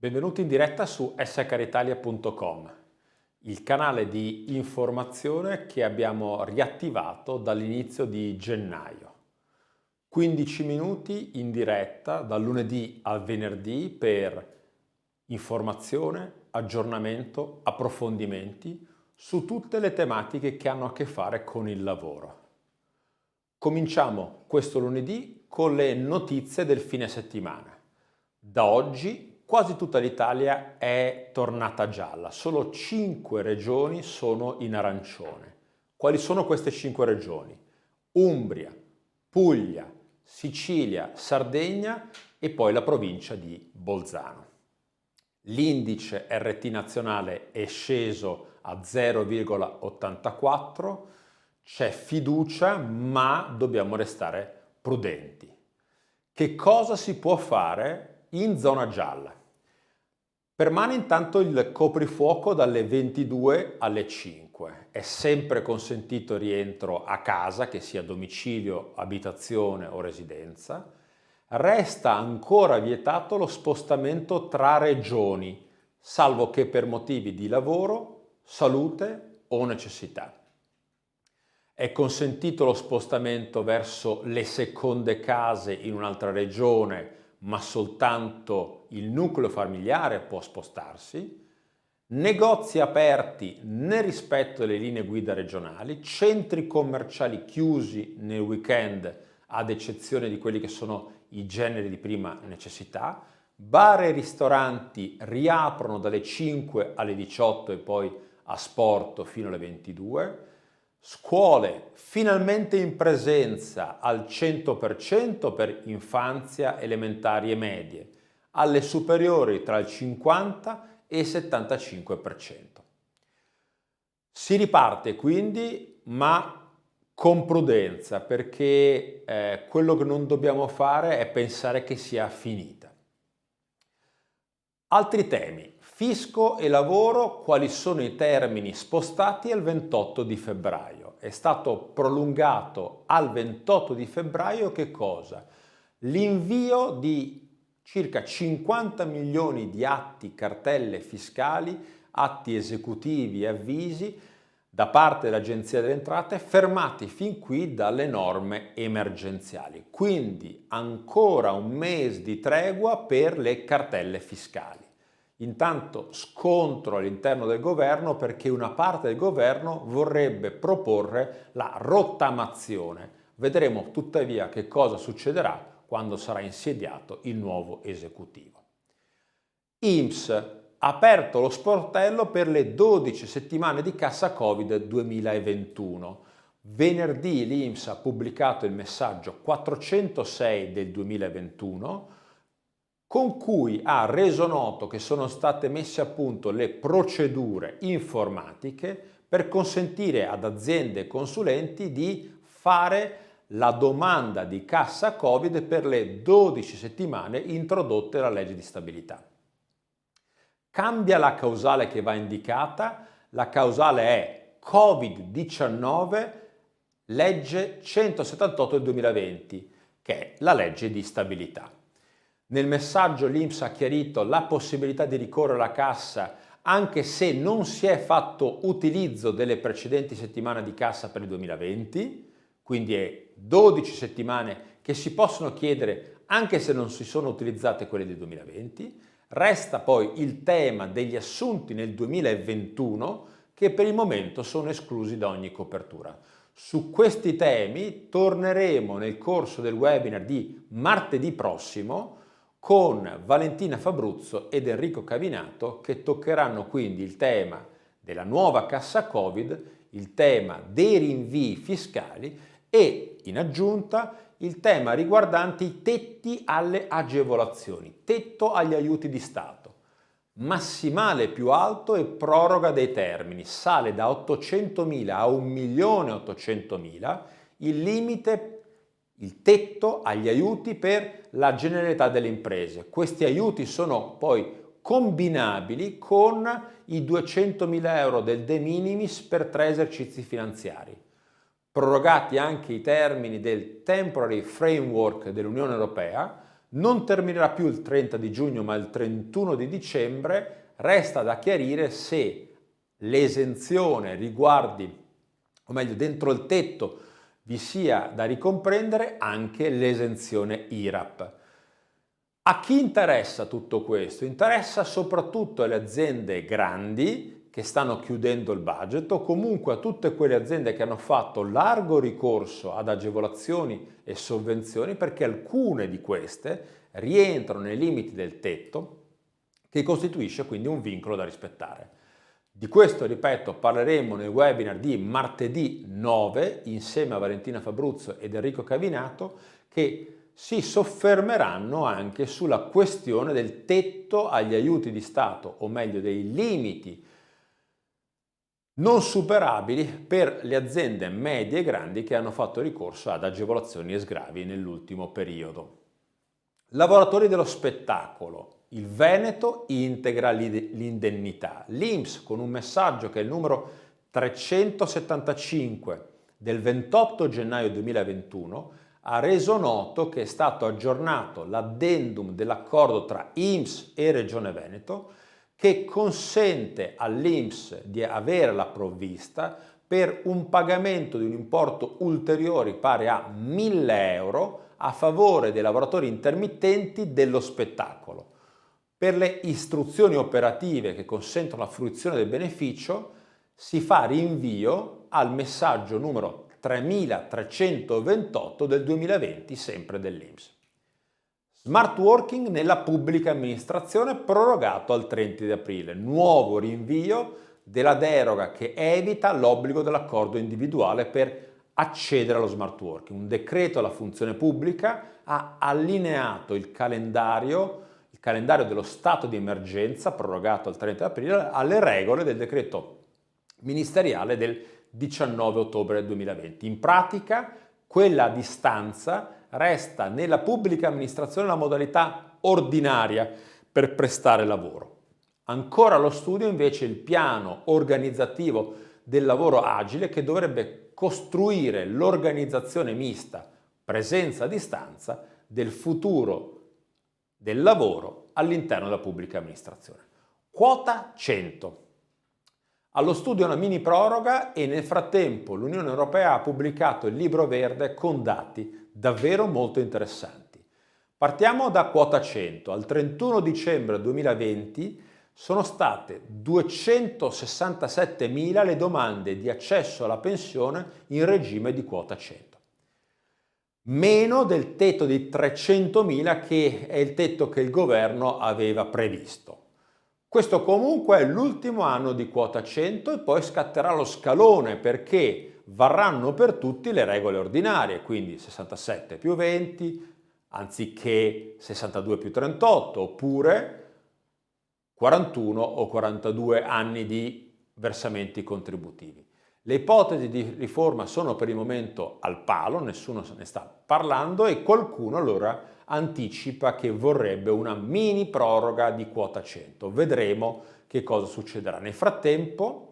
Benvenuti in diretta su shritalia.com, il canale di informazione che abbiamo riattivato dall'inizio di gennaio. 15 minuti in diretta dal lunedì al venerdì per informazione, aggiornamento, approfondimenti su tutte le tematiche che hanno a che fare con il lavoro. Cominciamo questo lunedì con le notizie del fine settimana. Da oggi quasi tutta l'Italia è tornata gialla, solo 5 regioni sono in arancione. Quali sono queste 5 regioni? Umbria, Puglia, Sicilia, Sardegna e poi la provincia di Bolzano. L'indice RT nazionale è sceso a 0,84, c'è fiducia ma dobbiamo restare prudenti. Che cosa si può fare in zona gialla? Permane intanto il coprifuoco dalle 22 alle 5. È sempre consentito il rientro a casa, che sia domicilio, abitazione o residenza. Resta ancora vietato lo spostamento tra regioni, salvo che per motivi di lavoro, salute o necessità. È consentito lo spostamento verso le seconde case in un'altra regione, ma soltanto il nucleo familiare può spostarsi. Negozi aperti nel rispetto delle linee guida regionali, centri commerciali chiusi nel weekend, ad eccezione di quelli che sono i generi di prima necessità. Bar e ristoranti riaprono dalle 5 alle 18 e poi a sport fino alle 22. Scuole finalmente in presenza al 100% per infanzia, elementari e medie, alle superiori tra il 50 e il 75%. Si riparte quindi, ma con prudenza, perché quello che non dobbiamo fare è pensare che sia finita. Altri temi. Fisco e lavoro, quali sono i termini spostati al 28 di febbraio? È stato prolungato al 28 di febbraio che cosa? L'invio di circa 50 milioni di atti, cartelle fiscali, atti esecutivi e avvisi da parte dell'Agenzia delle Entrate fermati fin qui dalle norme emergenziali. Quindi ancora un mese di tregua per le cartelle fiscali. Intanto scontro all'interno del governo perché una parte del governo vorrebbe proporre la rottamazione. Vedremo tuttavia che cosa succederà quando sarà insediato il nuovo esecutivo. INPS ha aperto lo sportello per le 12 settimane di cassa Covid 2021. Venerdì l'INPS ha pubblicato il messaggio 406 del 2021 con cui ha reso noto che sono state messe a punto le procedure informatiche per consentire ad aziende e consulenti di fare la domanda di cassa Covid per le 12 settimane introdotte dalla legge di stabilità. Cambia la causale che va indicata, la causale è Covid-19, legge 178 del 2020, che è la legge di stabilità. Nel messaggio l'INPS ha chiarito la possibilità di ricorrere alla cassa anche se non si è fatto utilizzo delle precedenti settimane di cassa per il 2020, quindi è 12 settimane che si possono chiedere anche se non si sono utilizzate quelle del 2020. Resta poi il tema degli assunti nel 2021 che per il momento sono esclusi da ogni copertura. Su questi temi torneremo nel corso del webinar di martedì prossimo con Valentina Fabruzzo ed Enrico Cavinato che toccheranno quindi il tema della nuova cassa Covid, il tema dei rinvii fiscali e in aggiunta il tema riguardante i tetti alle agevolazioni, tetto agli aiuti di Stato, massimale più alto e proroga dei termini, sale da 800.000 a 1.800.000 il limite, il tetto agli aiuti per la generalità delle imprese. Questi aiuti sono poi combinabili con i 200.000 euro del de minimis per 3 esercizi finanziari. Prorogati anche i termini del Temporary Framework dell'Unione Europea, non terminerà più il 30 di giugno ma il 31 di dicembre. Resta da chiarire se l'esenzione riguardi, o meglio dentro il tetto vi sia da ricomprendere anche l'esenzione IRAP. A chi interessa tutto questo? Interessa soprattutto alle aziende grandi che stanno chiudendo il budget o comunque a tutte quelle aziende che hanno fatto largo ricorso ad agevolazioni e sovvenzioni, perché alcune di queste rientrano nei limiti del tetto, che costituisce quindi un vincolo da rispettare. Di questo, ripeto, parleremo nel webinar di martedì 9 insieme a Valentina Fabruzzo ed Enrico Cavinato, che si soffermeranno anche sulla questione del tetto agli aiuti di Stato, o meglio dei limiti non superabili per le aziende medie e grandi che hanno fatto ricorso ad agevolazioni e sgravi nell'ultimo periodo. Lavoratori dello spettacolo. Il Veneto integra l'indennità. L'INPS, con un messaggio che è il numero 375 del 28 gennaio 2021, ha reso noto che è stato aggiornato l'addendum dell'accordo tra INPS e Regione Veneto, che consente all'INPS di avere la provvista per un pagamento di un importo ulteriore pari a 1.000 euro a favore dei lavoratori intermittenti dello spettacolo. Per le istruzioni operative che consentono la fruizione del beneficio si fa rinvio al messaggio numero 3328 del 2020, sempre dell'INPS. Smart working nella pubblica amministrazione prorogato al 30 di aprile, nuovo rinvio della deroga che evita l'obbligo dell'accordo individuale per accedere allo smart working. Un decreto alla funzione pubblica ha allineato il calendario dello stato di emergenza prorogato al 30 aprile alle regole del decreto ministeriale del 19 ottobre 2020. In pratica, quella a distanza resta nella pubblica amministrazione la modalità ordinaria per prestare lavoro. Ancora allo studio invece il piano organizzativo del lavoro agile, che dovrebbe costruire l'organizzazione mista, presenza a distanza, del futuro del lavoro all'interno della pubblica amministrazione. Quota 100. Allo studio una mini proroga e nel frattempo l'Unione Europea ha pubblicato il libro verde con dati davvero molto interessanti. Partiamo da quota 100. Al 31 dicembre 2020 sono state 267.000 le domande di accesso alla pensione in regime di quota 100. Meno del tetto di 300.000 che è il tetto che il governo aveva previsto. Questo comunque è l'ultimo anno di quota 100 e poi scatterà lo scalone perché varranno per tutti le regole ordinarie, quindi 67 più 20 anziché 62 più 38 oppure 41 o 42 anni di versamenti contributivi. Le ipotesi di riforma sono per il momento al palo, nessuno se ne sta parlando e qualcuno allora anticipa che vorrebbe una mini proroga di quota 100. Vedremo che cosa succederà. Nel frattempo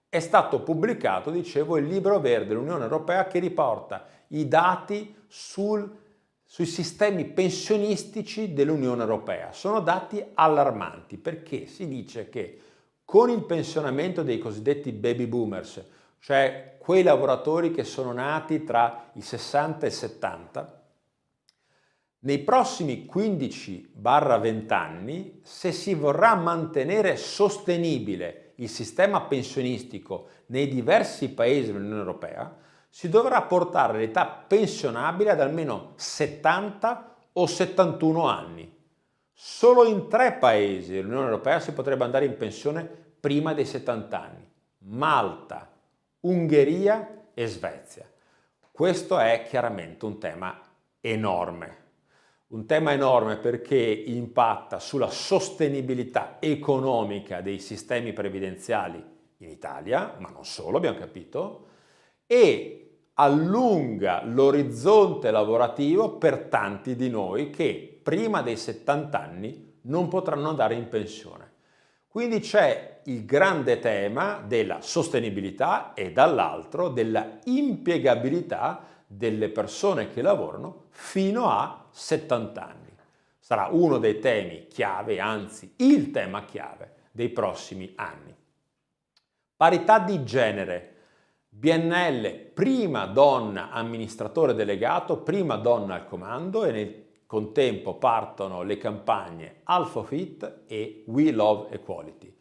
è stato pubblicato, dicevo, il libro verde dell'Unione Europea che riporta i dati sui sistemi pensionistici dell'Unione Europea. Sono dati allarmanti perché si dice che con il pensionamento dei cosiddetti baby boomers, cioè quei lavoratori che sono nati tra i 60 e i 70, nei prossimi 15-20 anni, se si vorrà mantenere sostenibile il sistema pensionistico nei diversi paesi dell'Unione Europea, si dovrà portare l'età pensionabile ad almeno 70 o 71 anni. Solo in 3 paesi dell'Unione Europea si potrebbe andare in pensione prima dei 70 anni: Malta, Ungheria e Svezia. Questo è chiaramente un tema enorme. Un tema enorme perché impatta sulla sostenibilità economica dei sistemi previdenziali in Italia, ma non solo, abbiamo capito, e allunga l'orizzonte lavorativo per tanti di noi che prima dei 70 anni non potranno andare in pensione. Quindi c'è il grande tema della sostenibilità e dall'altro della impiegabilità delle persone che lavorano fino a 70 anni. sarà uno dei temi chiave, anzi il tema chiave dei prossimi anni. Parità di genere. BNL, prima donna amministratore delegato, prima donna al comando, e nel contempo partono le campagne Half of It e We Love Equality.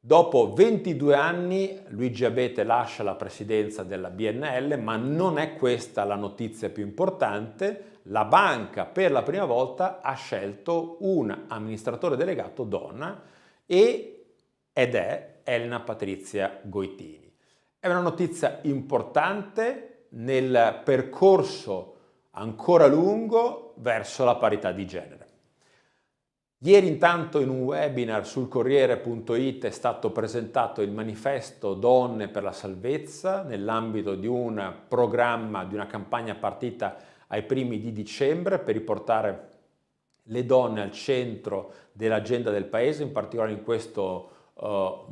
Dopo 22 anni Luigi Abete lascia la presidenza della BNL, ma non è questa la notizia più importante. La banca per la prima volta ha scelto un amministratore delegato donna ed è Elena Patrizia Goitini. È una notizia importante nel percorso ancora lungo verso la parità di genere. Ieri intanto in un webinar sul Corriere.it è stato presentato il manifesto Donne per la Salvezza nell'ambito di un programma, di una campagna partita ai primi di dicembre per riportare le donne al centro dell'agenda del Paese, in particolare in questo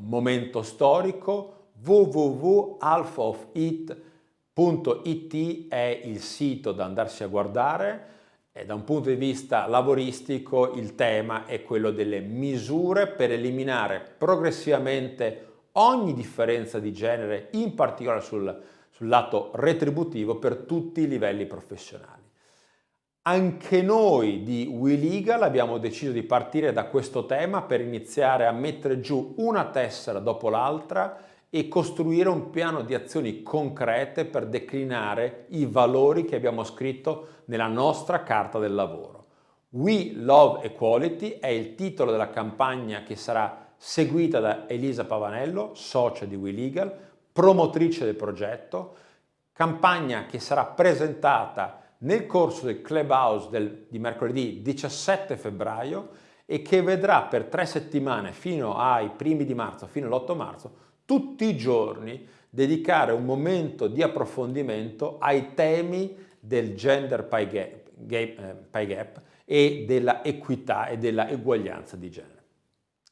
momento storico. www.halfofit.it è il sito da andarsi a guardare. E da un punto di vista lavoristico il tema è quello delle misure per eliminare progressivamente ogni differenza di genere, in particolare sul lato retributivo per tutti i livelli professionali. Anche noi di We Legal abbiamo deciso di partire da questo tema per iniziare a mettere giù una tessera dopo l'altra e costruire un piano di azioni concrete per declinare i valori che abbiamo scritto nella nostra Carta del Lavoro. We Love Equality è il titolo della campagna che sarà seguita da Elisa Pavanello, socia di We Legal, promotrice del progetto, campagna che sarà presentata nel corso del Clubhouse di mercoledì 17 febbraio e che vedrà per 3 settimane fino ai primi di marzo, fino all'8 marzo, tutti i giorni dedicare un momento di approfondimento ai temi del gender pay gap e della equità e della eguaglianza di genere.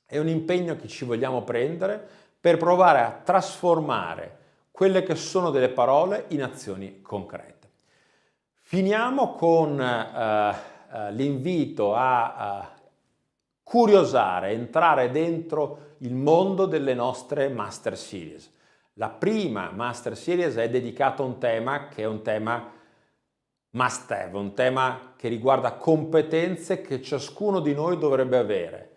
È un impegno che ci vogliamo prendere per provare a trasformare quelle che sono delle parole in azioni concrete. Finiamo con l'invito a curiosare, entrare dentro il mondo delle nostre Master Series. La prima Master Series è dedicata a un tema che è un tema must have, un tema che riguarda competenze che ciascuno di noi dovrebbe avere,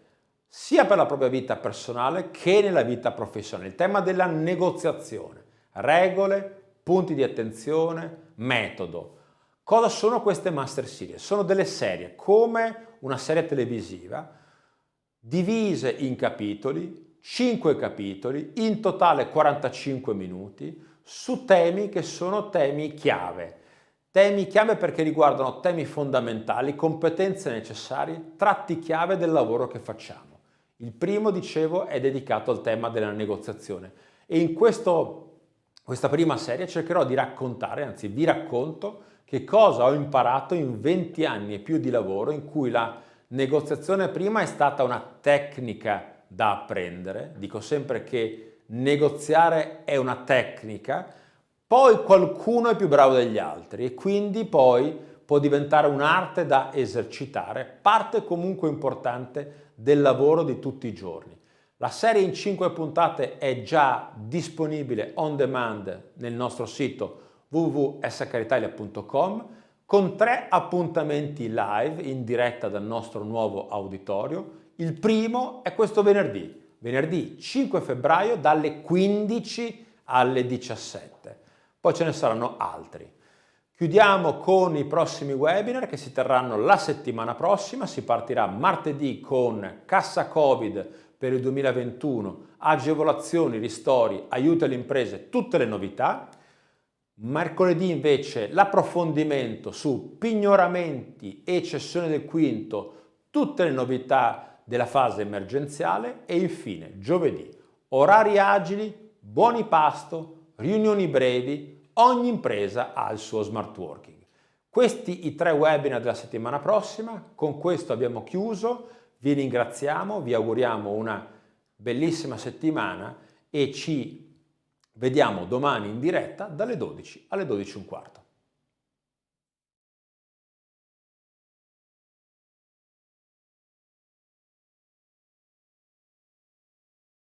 sia per la propria vita personale che nella vita professionale. Il tema della negoziazione, regole, punti di attenzione, metodo. Cosa sono queste Master Series? Sono delle serie, come una serie televisiva, divise in capitoli, 5 capitoli, in totale 45 minuti, su temi che sono temi chiave. Temi chiave perché riguardano temi fondamentali, competenze necessarie, tratti chiave del lavoro che facciamo. Il primo, dicevo, è dedicato al tema della negoziazione e in questa prima serie cercherò di raccontare, anzi vi racconto, che cosa ho imparato in 20 anni e più di lavoro in cui la negoziazione prima è stata una tecnica da apprendere. Dico sempre che negoziare è una tecnica, poi qualcuno è più bravo degli altri e quindi poi può diventare un'arte da esercitare, parte comunque importante del lavoro di tutti i giorni. La serie in 5 puntate è già disponibile on demand nel nostro sito www.shritalia.com con 3 appuntamenti live in diretta dal nostro nuovo auditorio. Il primo è questo venerdì 5 febbraio dalle 15 alle 17. Poi ce ne saranno altri. Chiudiamo con i prossimi webinar che si terranno la settimana prossima. Si partirà martedì con Cassa Covid per il 2021, agevolazioni, ristori, aiuti alle imprese, tutte le novità. Mercoledì invece l'approfondimento su pignoramenti e cessione del quinto, tutte le novità della fase emergenziale e infine giovedì orari agili, buoni pasto, riunioni brevi, ogni impresa ha il suo smart working. Questi i 3 webinar della settimana prossima, con questo abbiamo chiuso, vi ringraziamo, vi auguriamo una bellissima settimana e ci vediamo domani in diretta dalle 12 alle 12:15.